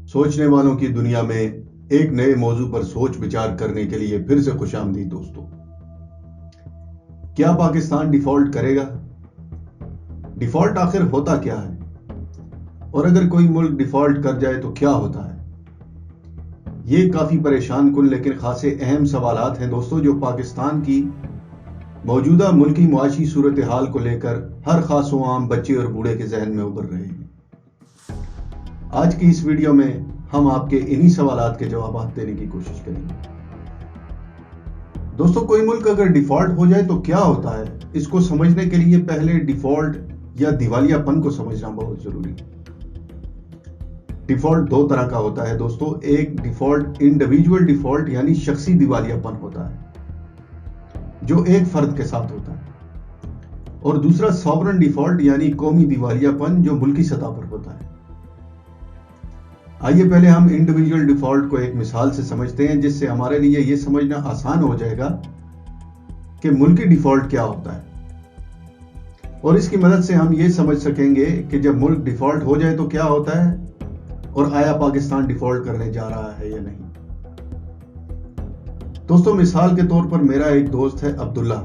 سوچنے والوں کی دنیا میں ایک نئے موضوع پر سوچ بچار کرنے کے لیے پھر سے خوش آمدید دوستو۔ کیا پاکستان ڈیفالٹ کرے گا؟ ڈیفالٹ آخر ہوتا کیا ہے؟ اور اگر کوئی ملک ڈیفالٹ کر جائے تو کیا ہوتا ہے؟ یہ کافی پریشان کن لیکن خاصے اہم سوالات ہیں دوستو، جو پاکستان کی موجودہ ملکی معاشی صورتحال کو لے کر ہر خاص و عام بچے اور بوڑھے کے ذہن میں ابھر رہے ہیں۔ آج کی اس ویڈیو میں ہم آپ کے انہی سوالات کے جوابات دینے کی کوشش کریں گے۔ دوستو، کوئی ملک اگر ڈیفالٹ ہو جائے تو کیا ہوتا ہے، اس کو سمجھنے کے لیے پہلے ڈیفالٹ یا دیوالیہ پن کو سمجھنا بہت ضروری ہے۔ ڈیفالٹ دو طرح کا ہوتا ہے دوستو، ایک ڈیفالٹ انڈیویجول ڈیفالٹ یعنی شخصی دیوالیہ پن ہوتا ہے جو ایک فرد کے ساتھ ہوتا ہے، اور دوسرا سوورن ڈیفالٹ یعنی قومی دیوالیہ پن جو ملکی سطح پر ہوتا ہے۔ آئیے پہلے ہم انڈیویجول ڈیفالٹ کو ایک مثال سے سمجھتے ہیں، جس سے ہمارے لیے یہ سمجھنا آسان ہو جائے گا کہ ملکی ڈیفالٹ کیا ہوتا ہے، اور اس کی مدد سے ہم یہ سمجھ سکیں گے کہ جب ملک ڈیفالٹ ہو جائے تو کیا ہوتا ہے، اور آیا پاکستان ڈیفالٹ کرنے جا رہا ہے یا نہیں۔ دوستو، مثال کے طور پر میرا ایک دوست ہے عبداللہ،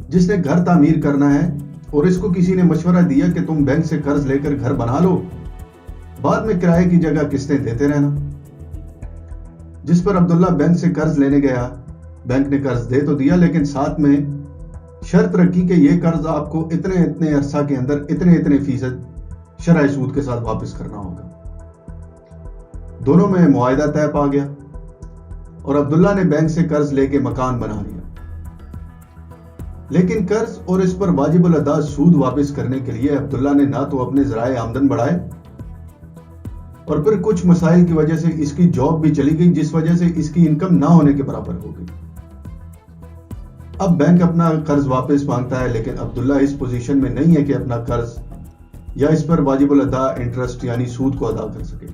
جس نے گھر تعمیر کرنا ہے اور اس کو کسی نے مشورہ دیا کہ تم بینک سے قرض لے کر گھر بنا لو، بعد میں کرائے کی جگہ قسطیں دیتے رہنا۔ جس پر عبداللہ بینک سے قرض لینے گیا، بینک نے قرض دے تو دیا، لیکن ساتھ میں شرط رکھی کہ یہ قرض آپ کو اتنے عرصہ کے اندر اتنے فیصد شرح سود کے ساتھ واپس کرنا ہوگا۔ دونوں میں معاہدہ طے پا گیا اور عبداللہ نے بینک سے قرض لے کے مکان بنا لیا، لیکن قرض اور اس پر واجب الادا سود واپس کرنے کے لیے عبداللہ نے نہ تو اپنے ذرائع آمدن بڑھائے، اور پھر کچھ مسائل کی وجہ سے اس کی جاب بھی چلی گئی، جس وجہ سے اس کی انکم نہ ہونے کے برابر ہو گئی۔ اب بینک اپنا قرض واپس مانگتا ہے، لیکن عبداللہ اس پوزیشن میں نہیں ہے کہ اپنا قرض یا اس پر واجب الادا انٹرسٹ یعنی سود کو ادا کر سکے۔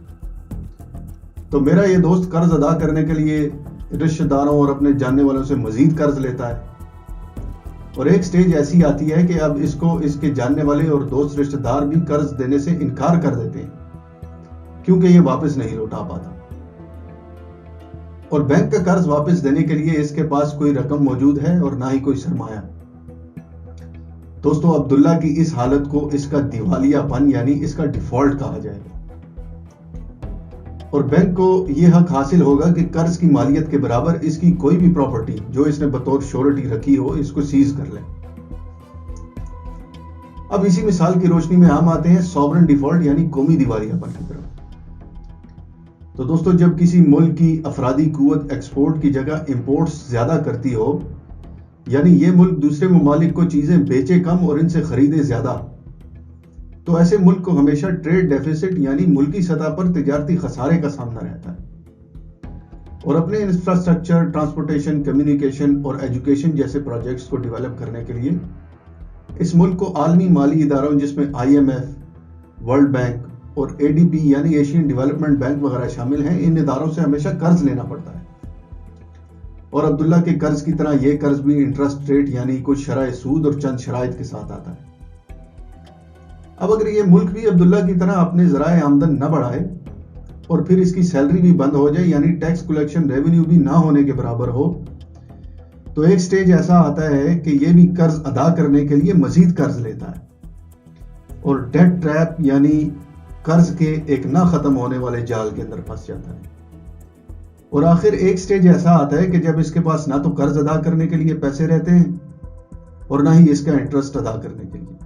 تو میرا یہ دوست قرض ادا کرنے کے لیے رشتہ داروں اور اپنے جاننے والوں سے مزید قرض لیتا ہے، اور ایک سٹیج ایسی آتی ہے کہ اب اس کو اس کے جاننے والے اور دوست رشتہ دار بھی قرض دینے سے انکار کر دیتے ہیں، کیونکہ یہ واپس نہیں لوٹا پاتا، اور بینک کا قرض واپس دینے کے لیے اس کے پاس کوئی رقم موجود ہے اور نہ ہی کوئی سرمایہ۔ دوستو، عبداللہ کی اس حالت کو اس کا دیوالیہ پن یعنی اس کا ڈیفالٹ کہا جائے گا، اور بینک کو یہ حق حاصل ہوگا کہ قرض کی مالیت کے برابر اس کی کوئی بھی پراپرٹی جو اس نے بطور شورٹی رکھی ہو اس کو سیز کر لے۔ اب اسی مثال کی روشنی میں ہم آتے ہیں سوورن ڈیفالٹ یعنی قومی دیوالیہ پن کی طرف۔ تو دوستو، جب کسی ملک کی افرادی قوت ایکسپورٹ کی جگہ امپورٹس زیادہ کرتی ہو، یعنی یہ ملک دوسرے ممالک کو چیزیں بیچے کم اور ان سے خریدے زیادہ، تو ایسے ملک کو ہمیشہ ٹریڈ ڈیفیسٹ یعنی ملکی سطح پر تجارتی خسارے کا سامنا رہتا ہے، اور اپنے انفراسٹرکچر، ٹرانسپورٹیشن، کمیونیکیشن اور ایجوکیشن جیسے پروجیکٹس کو ڈیولپ کرنے کے لیے اس ملک کو عالمی مالی اداروں جس میں IMF، ورلڈ بینک اور ADB یعنی ایشین ڈیولپمنٹ بینک وغیرہ شامل ہیں، ان اداروں سے ہمیشہ قرض لینا پڑتا ہے، اور عبداللہ کے قرض کی طرح یہ قرض بھی انٹرسٹ ریٹ یعنی کچھ شرح سود اور چند شرائط کے ساتھ آتا ہے۔ اب اگر یہ ملک بھی عبداللہ کی طرح اپنے ذرائع آمدن نہ بڑھائے اور پھر اس کی سیلری بھی بند ہو جائے یعنی ٹیکس کلیکشن ریونیو بھی نہ ہونے کے برابر ہو، تو ایک سٹیج ایسا آتا ہے کہ یہ بھی قرض ادا کرنے کے لیے مزید قرض لیتا ہے، اور ڈیٹ ٹریپ یعنی قرض کے ایک نہ ختم ہونے والے جال کے اندر پھنس جاتا ہے، اور آخر ایک سٹیج ایسا آتا ہے کہ جب اس کے پاس نہ تو قرض ادا کرنے کے لیے پیسے رہتے ہیں اور نہ ہی اس کا انٹرسٹ ادا کرنے کے لیے،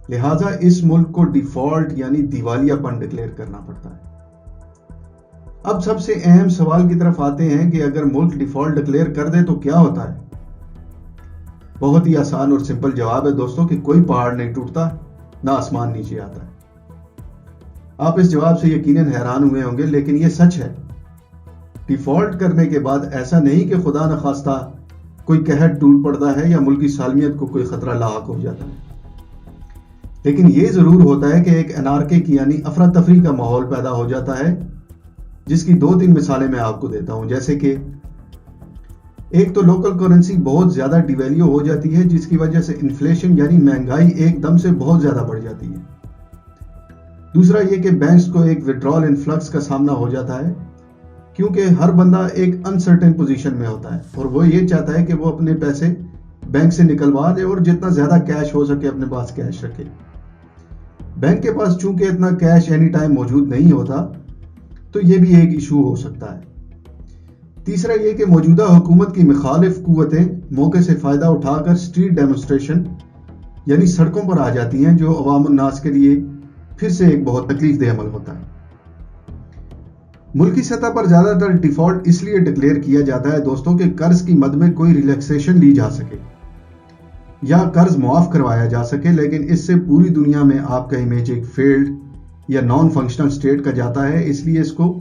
لہٰذا اس ملک کو ڈیفالٹ یعنی دیوالیہ پن ڈکلیئر کرنا پڑتا ہے۔ اب سب سے اہم سوال کی طرف آتے ہیں کہ اگر ملک ڈیفالٹ ڈکلیئر کر دے تو کیا ہوتا ہے؟ بہت ہی آسان اور سمپل جواب ہے دوستوں کہ کوئی پہاڑ نہیں ٹوٹتا، نہ آسمان نیچے آتا ہے۔ آپ اس جواب سے یقیناً حیران ہوئے ہوں گے، لیکن یہ سچ ہے۔ ڈیفالٹ کرنے کے بعد ایسا نہیں کہ خدا نخواستہ کوئی قحط ٹوٹ پڑتا ہے یا ملکی سالمیت کو کوئی خطرہ لاحق ہو جاتا ہے، لیکن یہ ضرور ہوتا ہے کہ ایک انارکی یعنی افراتفری کا ماحول پیدا ہو جاتا ہے، جس کی 2-3 مثالیں میں آپ کو دیتا ہوں۔ جیسے کہ ایک تو لوکل کرنسی بہت زیادہ ڈیویلیو ہو جاتی ہے، جس کی وجہ سے انفلیشن یعنی مہنگائی ایک دم سے بہت زیادہ بڑھ جاتی ہے، دوسرا یہ کہ بینکس کو ایک وڈرال انفلکس کا سامنا ہو جاتا ہے، کیونکہ ہر بندہ ایک انسرٹن پوزیشن میں ہوتا ہے اور وہ یہ چاہتا ہے کہ وہ اپنے پیسے بینک سے نکلوا دے اور جتنا زیادہ کیش ہو سکے اپنے پاس کیش رکھے۔ بینک کے پاس چونکہ اتنا کیش اینی ٹائم موجود نہیں ہوتا، تو یہ بھی ایک ایشو ہو سکتا ہے۔ تیسرا یہ کہ موجودہ حکومت کی مخالف قوتیں موقع سے فائدہ اٹھا کر اسٹریٹ ڈیمونسٹریشن یعنی سڑکوں پر آ جاتی ہیں، جو عوام الناس کے لیے پھر سے ایک بہت تکلیف دہ عمل ہوتا ہے۔ ملکی سطح پر زیادہ تر ڈیفالٹ اس لیے ڈکلیئر کیا جاتا ہے دوستوں کہ قرض کی مد میں کوئی ریلیکسیشن لی جا سکے یا قرض معاف کروایا جا سکے، لیکن اس سے پوری دنیا میں آپ کا امیج ایک فیلڈ یا نان فنکشنل اسٹیٹ کا جاتا ہے، اس لیے اس کو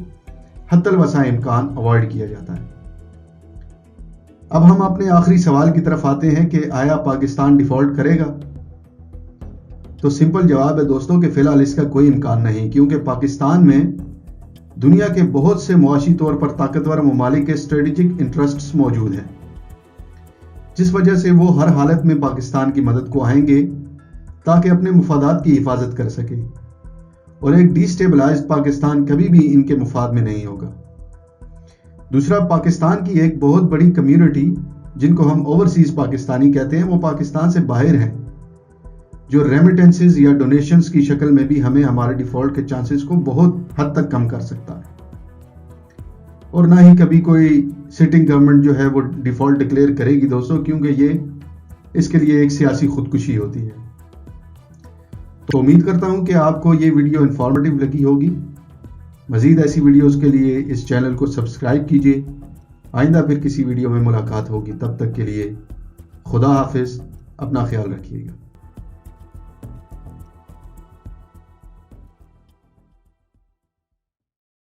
حتی الوسع امکان اوائڈ کیا جاتا ہے۔ اب ہم اپنے آخری سوال کی طرف آتے ہیں کہ آیا پاکستان ڈیفالٹ کرے گا؟ تو سمپل جواب ہے دوستوں کہ فی الحال اس کا کوئی امکان نہیں، کیونکہ پاکستان میں دنیا کے بہت سے معاشی طور پر طاقتور ممالک کے اسٹریٹجک انٹرسٹس موجود ہیں، جس وجہ سے وہ ہر حالت میں پاکستان کی مدد کو آئیں گے تاکہ اپنے مفادات کی حفاظت کر سکے، اور ایک ڈی اسٹیبلائزڈ پاکستان کبھی بھی ان کے مفاد میں نہیں ہوگا۔ دوسرا، پاکستان کی ایک بہت بڑی کمیونٹی جن کو ہم اوورسیز پاکستانی کہتے ہیں، وہ پاکستان سے باہر ہیں، جو ریمیٹنسز یا ڈونیشنز کی شکل میں بھی ہمیں ہمارے ڈیفالٹ کے چانسز کو بہت حد تک کم کر سکتا ہے، اور نہ ہی کبھی کوئی سٹنگ گورنمنٹ جو ہے وہ ڈیفالٹ ڈکلیئر کرے گی دوستوں، کیونکہ یہ اس کے لیے ایک سیاسی خودکشی ہوتی ہے۔ تو امید کرتا ہوں کہ آپ کو یہ ویڈیو انفارمیٹیو لگی ہوگی۔ مزید ایسی ویڈیوز کے لیے اس چینل کو سبسکرائب کیجیے۔ آئندہ پھر کسی ویڈیو میں ملاقات ہوگی، تب تک کے لیے خدا حافظ، اپنا خیال رکھیے گا۔